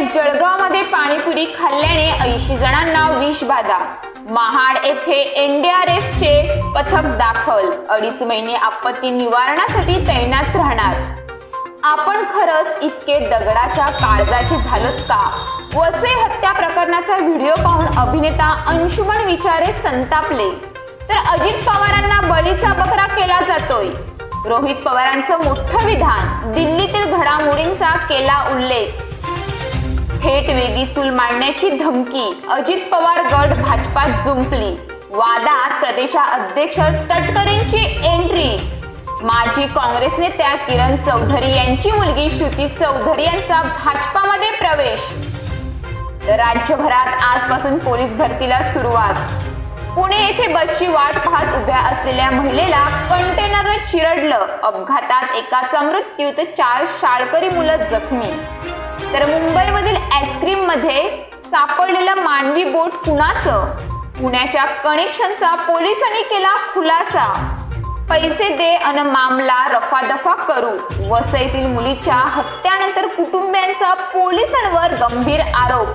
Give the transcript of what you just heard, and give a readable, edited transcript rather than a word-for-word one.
जळगावमध्ये पाणीपुरी खाल्ल्याने 80 जणांना विषबाधा. महाड येथे एनडीआरएफचे पथक दाखल. 2.5 महिने आपत्ती निवारणासाठी तैनात राहणार. आपण खरंच इतके दगडाच्या काळजाचे झालोत का? वसई हत्या प्रकरणाचा व्हिडिओ पाहून अभिनेता अंशुमन विचारे संतापले. तर अजित पवारांना बळीचा बकरा केला जातोय. रोहित पवारांचं मोठं विधान. दिल्लीतील घडामोडींचा केला उल्लेख. थेट वेगळी चूल मांडण्याची धमकी. अजित पवार गट भाजपात जुंपली. वादात प्रदेशाध्यक्ष तटकरेंची एंट्री. माजी काँग्रेस नेत्या किरण चौधरी यांची मुलगी श्रुती चौधरी यांचा भाजपामध्ये प्रवेश. राज्यभरात आजपासून पोलीस भरतीला सुरुवात. पुणे येथे बसची वाट पाहत उभ्या असलेल्या महिलेला कंटेनरने चिरडलं. अपघातात एकाचा मृत्यू तर 4 शाळकरी मुलं जखमी. तर मुंबईमधील आईस्क्रीम मध्ये सापडलेलं मानवी बोट कुणाचं? पुण्याच्या कनेक्शनचा पोलिसांनी केला खुलासा. पैसे दे अन मामला रफादफा करू. वसईतील मुलीच्या हत्येनंतर कुटुंबियांचा पोलिसांवर गंभीर आरोप.